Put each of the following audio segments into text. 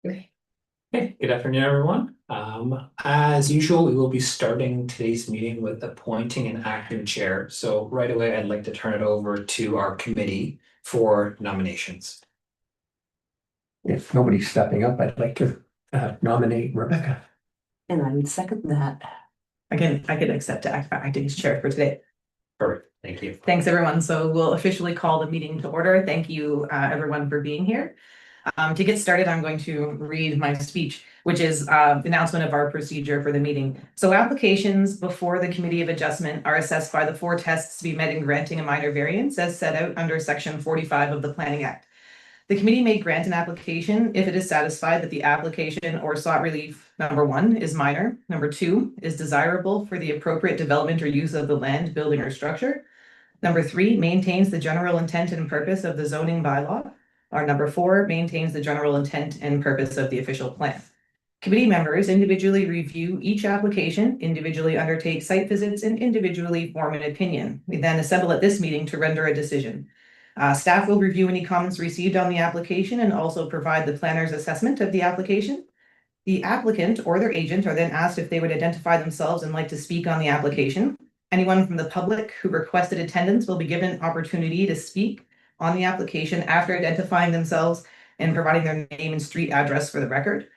Hey, good afternoon, everyone. As usual, we will be starting today's meeting with appointing an acting chair. So right away, I'd like to turn it over to our committee for nominations. If nobody's stepping up, I'd like to nominate Rebecca. And I would second that. I can accept acting as chair for today. Perfect, thank you. Thanks, everyone. So we'll officially call the meeting to order. Thank you, everyone, for being here. To get started, I'm going to read my speech, which is the announcement of our procedure for the meeting. So applications before the Committee of Adjustment are assessed by the 4 tests to be met in granting a minor variance as set out under Section 45 of the Planning Act. The committee may grant an application if it is satisfied that the application or sought relief, number 1, is minor, number 2, is desirable for the appropriate development or use of the land, building, or structure, number 3, maintains the general intent and purpose of the zoning bylaw, or number 4, maintains the general intent and purpose of the official plan. Committee members individually review each application, individually undertake site visits, and individually form an opinion. We then assemble at this meeting to render a decision. Staff will review any comments received on the application and also provide the planner's assessment of the application. The applicant or their agent are then asked if they would identify themselves and like to speak on the application. Anyone from the public who requested attendance will be given opportunity to speak on the application after identifying themselves and providing their name and street address for the record.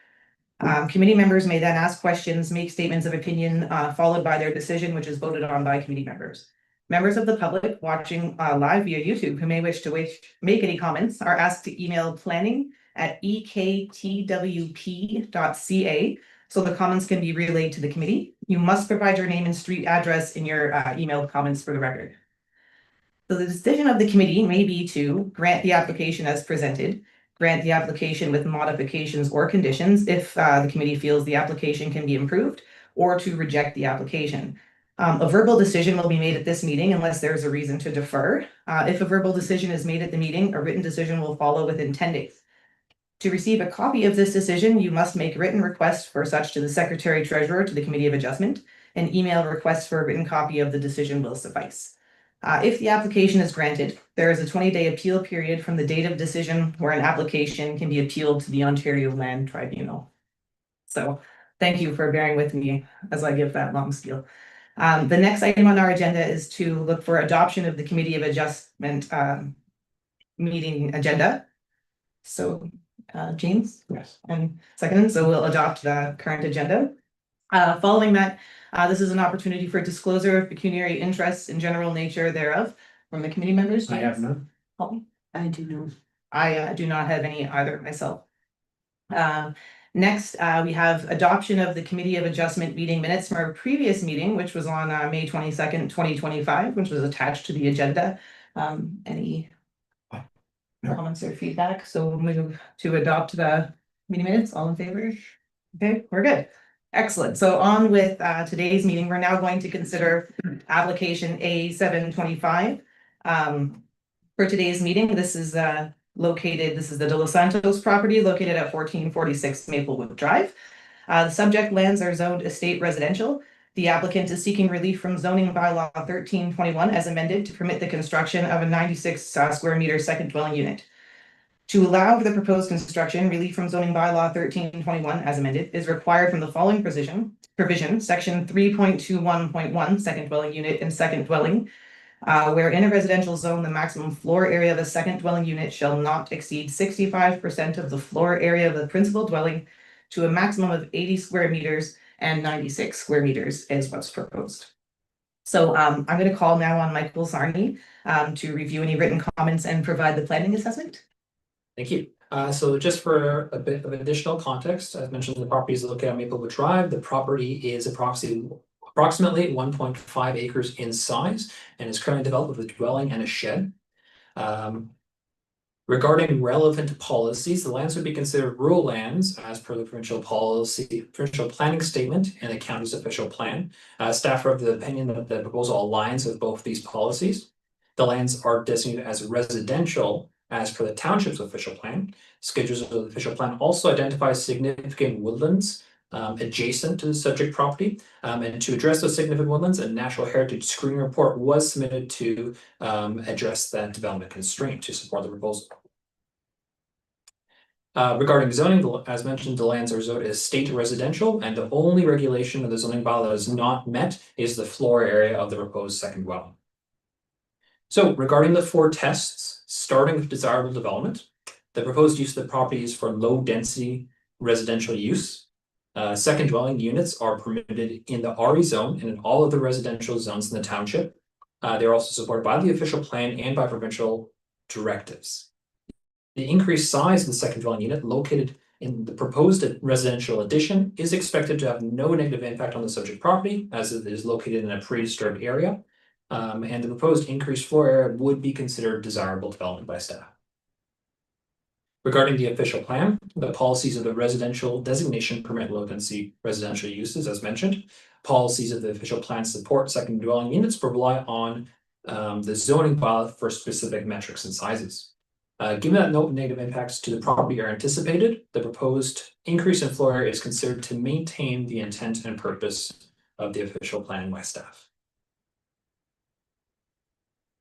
Committee members may then ask questions, make statements of opinion, followed by their decision, which is voted on by committee members. Members of the public watching live via YouTube who may wish to make any comments are asked to email planning@ektwp.ca so the comments can be relayed to the committee. You must provide your name and street address in your emailed comments for the record. So the decision of the committee may be to grant the application as presented, grant the application with modifications or conditions if the committee feels the application can be improved, or to reject the application. A verbal decision will be made at this meeting unless there's a reason to defer. If a verbal decision is made at the meeting, a written decision will follow within 10 days. To receive a copy of this decision, you must make written request for such to the Secretary Treasurer to the Committee of Adjustment. An email request for a written copy of the decision will suffice. If the application is granted, there is a 20-day appeal period from the date of decision where an application can be appealed to the Ontario Land Tribunal. So thank you for bearing with me as I give that long spiel. The next item on our agenda is to look for adoption of the Committee of Adjustment meeting agenda. So James? Yes. And second, so we'll adopt the current agenda. Following that, this is an opportunity for disclosure of pecuniary interests in general nature thereof from the committee members. I have none. I do know. I do not have any either myself. Next, we have adoption of the Committee of Adjustment meeting minutes from our previous meeting, which was on May 22nd, 2025, which was attached to the agenda. Any comments or feedback? So we'll move to adopt the meeting minutes. All in favor? Okay, we're good. Excellent. So on with today's meeting, we're now going to consider application A725. For today's meeting, this is the De Los Santos property located at 1446 Maplewood Drive. The subject lands are zoned estate residential. The applicant is seeking relief from zoning bylaw 1321 as amended to permit the construction of a 96 square meter second dwelling unit. To allow for the proposed construction, relief from zoning bylaw 1321 as amended is required from the following provision, section 3.21.1, second dwelling unit and second dwelling, where in a residential zone, the maximum floor area of a second dwelling unit shall not exceed 65% of the floor area of the principal dwelling to a maximum of 80 square meters and 96 square meters is what's proposed. So I'm going to call now on Michael Sarney to review any written comments and provide the planning assessment. Thank you. So just for a bit of additional context, as mentioned, the property is located on Maplewood Drive. The property is approximately 1.5 acres in size and is currently developed with a dwelling and a shed. Regarding relevant policies, the lands would be considered rural lands as per the provincial planning statement and the county's official plan. Staff are of the opinion that the proposal aligns with both these policies. The lands are designated as residential as per the township's official plan. Schedules of the official plan also identify significant woodlands adjacent to the subject property. And to address those significant woodlands, a natural heritage screening report was submitted to address that development constraint to support the proposal. Regarding zoning, as mentioned, the lands are zoned as state residential, and the only regulation of the zoning bylaw that is not met is the floor area of the proposed second dwelling. So regarding the 4 tests, starting with desirable development, the proposed use of the property is for low density residential use. Second dwelling units are permitted in the RE zone and in all of the residential zones in the township. They're also supported by the official plan and by provincial directives. The increased size of the second dwelling unit located in the proposed residential addition is expected to have no negative impact on the subject property, as it is located in a pre-disturbed area. And the proposed increased floor area would be considered desirable development by staff. Regarding the official plan, the policies of the residential designation permit low density residential uses, as mentioned. Policies of the official plan support second dwelling units, but rely on the zoning bylaw for specific metrics and sizes. Given that no negative impacts to the property are anticipated, the proposed increase in floor area is considered to maintain the intent and purpose of the official plan by staff.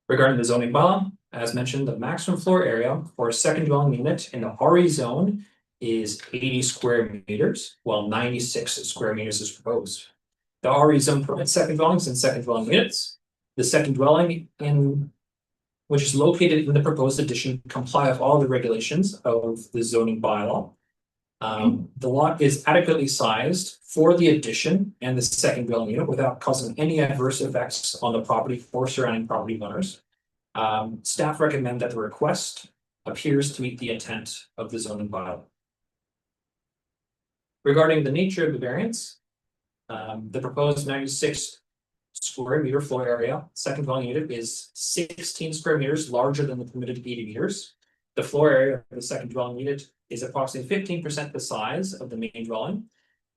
Regarding the zoning bylaw, as mentioned, the maximum floor area for a second dwelling unit in the RE zone is 80 square meters, while 96 square meters is proposed. The RE zone permits second dwellings and second dwelling units. The second dwelling which is located in the proposed addition, comply with all the regulations of the zoning bylaw. The lot is adequately sized for the addition and the second dwelling unit without causing any adverse effects on the property or surrounding property owners. Staff recommend that the request appears to meet the intent of the zoning bylaw. Regarding the nature of the variance, the proposed 96 square meter floor area, second dwelling unit is 16 square meters larger than the permitted 80 meters. The floor area of the second dwelling unit is approximately 15% the size of the main dwelling.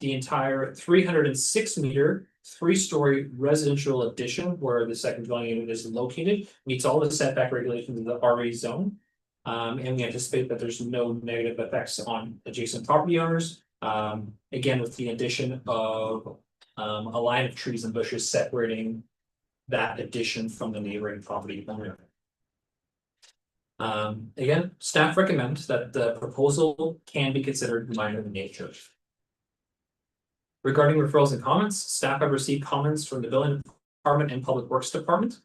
The entire 306 meter 3-story residential addition where the second dwelling unit is located meets all the setback regulations of the RE zone. And we anticipate that there's no negative effects on adjacent property owners. Again, with the addition of a line of trees and bushes separating that addition from the neighboring property owner. Again, staff recommends that the proposal can be considered minor in nature. Regarding referrals and comments, staff have received comments from the Building Department and Public Works Department.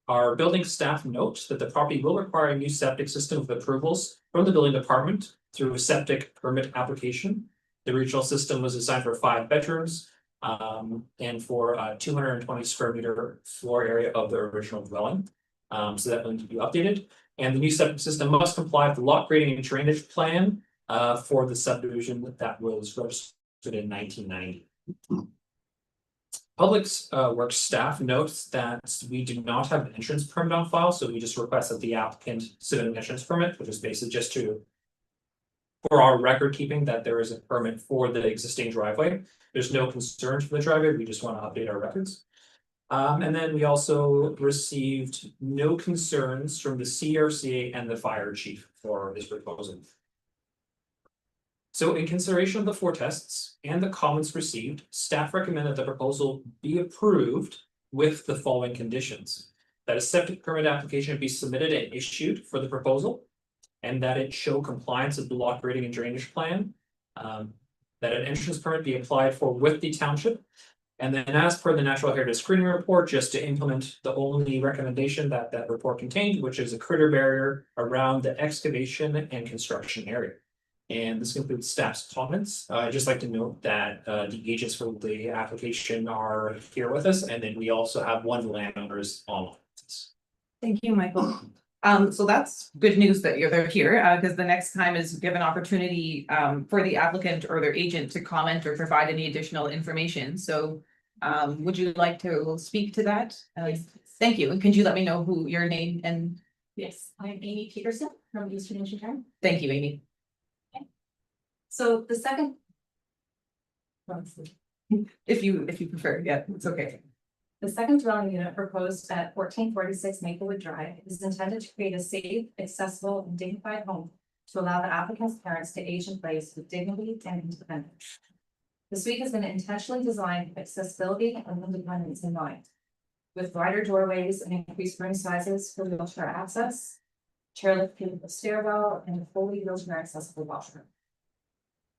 Our building staff notes that the property will require a new septic system with approvals from the Building Department through a septic permit application. The regional system was designed for 5 bedrooms. And for 220 square meter floor area of the original dwelling. So that will need to be updated. And the new septic system must comply with the lot grading and drainage plan for the subdivision that was registered in 1990. Public Works staff notes that we do not have an entrance permit on file, so we just request that the applicant submit an entrance permit, which is basically just for our record keeping that there is a permit for the existing driveway. There's no concerns for the driveway, we just want to update our records. And then we also received no concerns from the CRCA and the fire chief for this proposal. So in consideration of the 4 tests and the comments received, staff recommend that the proposal be approved with the following conditions. That a septic permit application be submitted and issued for the proposal, and that it show compliance with the lot grading and drainage plan. That an entrance permit be applied for with the township. And then as per the Natural Heritage Screening Report, just to implement the only recommendation that that report contained, which is a critter barrier around the excavation and construction area. And this concludes staff's comments. I'd just like to note that the agents for the application are here with us, and then we also have one of the landowners online. Thank you, Michael. So that's good news that they're here, because the next time is give an opportunity for the applicant or their agent to comment or provide any additional information. So would you like to speak to that? Yes. Thank you. And could you let me know who your name and? Yes, I'm Amy Peterson from Eastern Michigan. Thank you, Amy. So the second. If you prefer, yeah, it's okay. The second dwelling unit proposed at 1446 Maplewood Drive is intended to create a safe, accessible, and dignified home to allow the applicant's parents to age in place with dignity and independence. The suite has been intentionally designed with accessibility and independence in mind, with wider doorways and increased room sizes for wheelchair access, chairlift capable stairwell, and a fully wheelchair accessible washroom.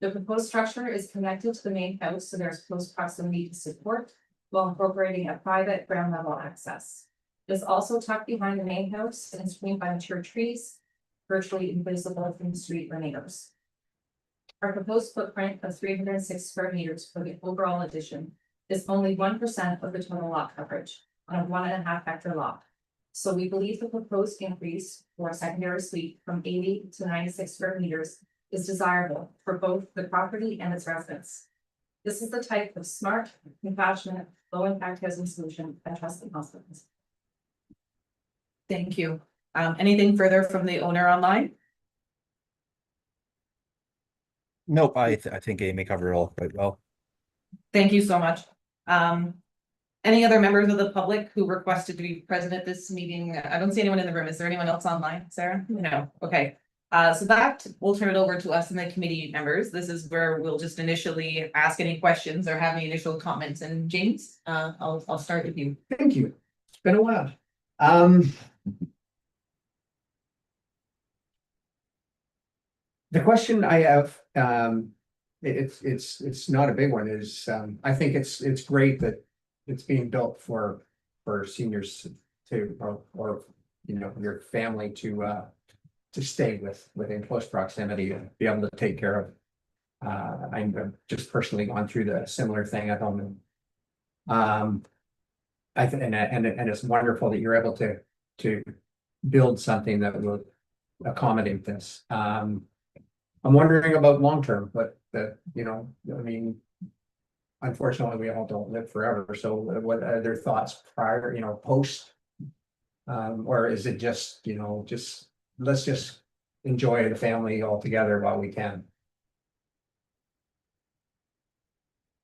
The proposed structure is connected to the main house, so there's close proximity to support, while incorporating a private ground level access. It is also tucked behind the main house and screened by mature trees, virtually invisible from the street or neighbors. Our proposed footprint of 306 square meters for the overall addition is only 1% of the total lot coverage on a 1.5 hectare lot. So we believe the proposed increase for a secondary suite from 80 to 96 square meters is desirable for both the property and its residents. This is the type of smart, compassionate, low-impact housing solution I trust in hospitals. Thank you. Anything further from the owner online? Nope, I think Amy covered it all quite well. Thank you so much. Any other members of the public who requested to be present at this meeting? I don't see anyone in the room. Is there anyone else online, Sarah? No, okay. So that we'll turn it over to us and the committee members. This is where we'll just initially ask any questions or have any initial comments. And James, I'll start with you. Thank you. It's been a while. The question I have, it's not a big one, is I think it's great that it's being built for seniors to, or you know, your family to stay within close proximity and be able to take care of. I'm just personally gone through the similar thing at home. I think, and it's wonderful that you're able to build something that will accommodate this. I'm wondering about long term, but you know, I mean, unfortunately, we all don't live forever. So, what are their thoughts prior, you know, post, or is it just, you know, let's just enjoy the family all together while we can?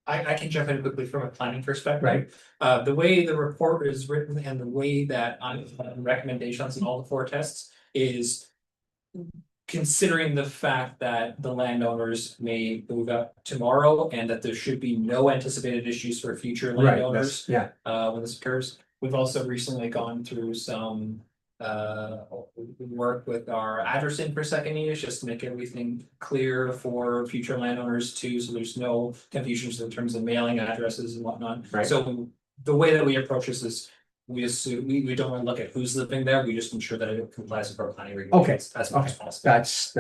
I can jump in quickly from a planning perspective. Right. The way the report is written and the way that I'm recommendations in all the 4 tests is considering the fact that the landowners may move up tomorrow and that there should be no anticipated issues for future Right, landowners. yeah. When this occurs. We've also recently gone through some work with our addressing for second use, just to make everything clear for future landowners too, so there's no confusions in terms of mailing addresses and whatnot. Right. So the way that we approach this is we assume, we don't want to look at who's living there, we just ensure that it complies with our planning regulations as much as possible. That's,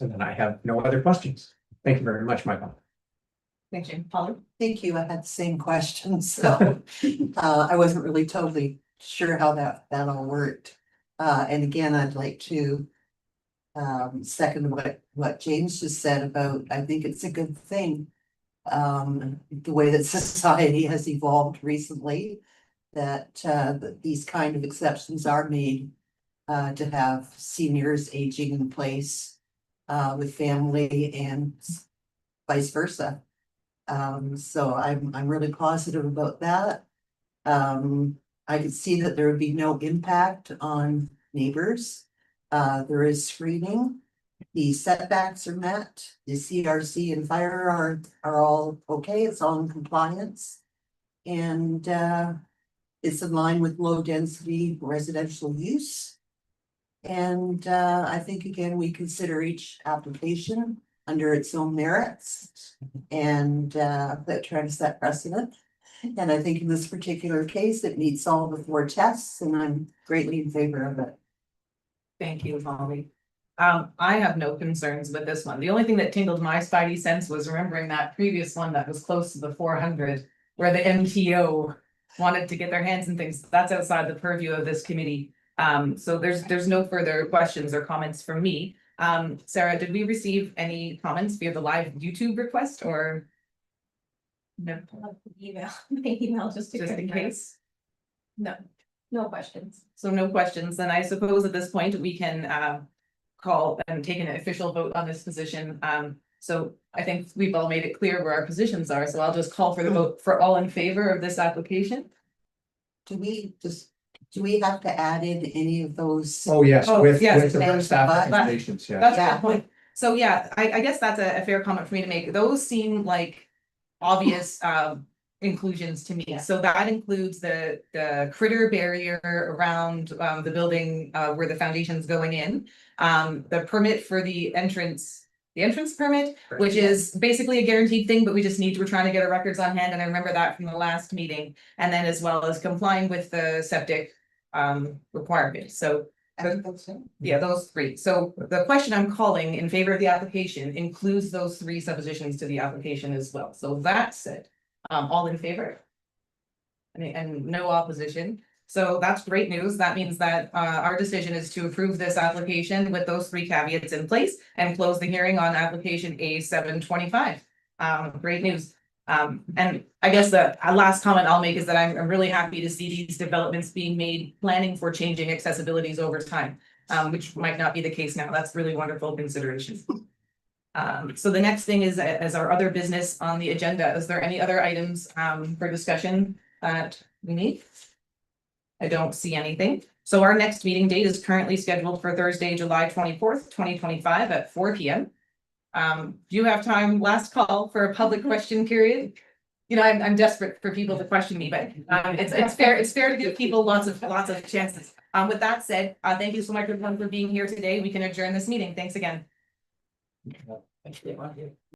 and then I have no other questions. Thank you very much, Michael. Thank you, Polly. Thank you. I had the same question, so I wasn't really totally sure how that all worked. And again, I'd like to second what James just said about, I think it's a good thing. The way that society has evolved recently, that these kind of exceptions are made to have seniors aging in place with family and vice versa. So I'm really positive about that. I could see that there would be no impact on neighbors. There is screening. The setbacks are met. The CRC and fire are all okay. It's all in compliance. And it's in line with low density residential use. And I think again, we consider each application under its own merits and that try to set precedent. And I think in this particular case, it meets all the 4 tests, and I'm greatly in favor of it. Thank you, Molly. I have no concerns with this one. The only thing that tingled my spidey sense was remembering that previous one that was close to the 400, where the MTO wanted to get their hands in things. That's outside the purview of this committee. So there's no further questions or comments from me. Sarah, did we receive any comments via the live YouTube request or? No, Email just in case. No questions. So no questions, then I suppose at this point we can call and take an official vote on this position. So I think we've all made it clear where our positions are, so I'll just call for the vote for all in favor of this application. Do we have to add in any of those? Oh, yes, with yes, the staff recommendations, yeah. That's a good point. So yeah, I guess that's a fair comment for me to make. Those seem like obvious inclusions to me. Yeah. So that includes the critter barrier around the building where the foundation's going in. The permit for the entrance the entrance permit, which is basically a guaranteed thing, but we're trying to get our records on hand, and I remember that from the last meeting. And then as well as complying with the septic requirement, so. Yeah, those three. So the question I'm calling in favor of the application includes those three suppositions to the application as well. So that said, all in favor? And no opposition. So that's great news. That means that our decision is to approve this application with those three caveats in place and close the hearing on application A 725. Great news. And I guess the last comment I'll make is that I'm really happy to see these developments being made, planning for changing accessibilities over time, which might not be the case now. That's really wonderful consideration. So the next thing is as our other business on the agenda. Is there any other items for discussion that we need? I don't see anything. So our next meeting date is currently scheduled for Thursday, July 24th, 2025 at 4 p.m. Do you have time, last call, for a public question period? You know, I'm desperate for people to question me, but it's fair to give people lots of chances. With that said, thank you so much everyone for being here today. We can adjourn this meeting. Thanks again.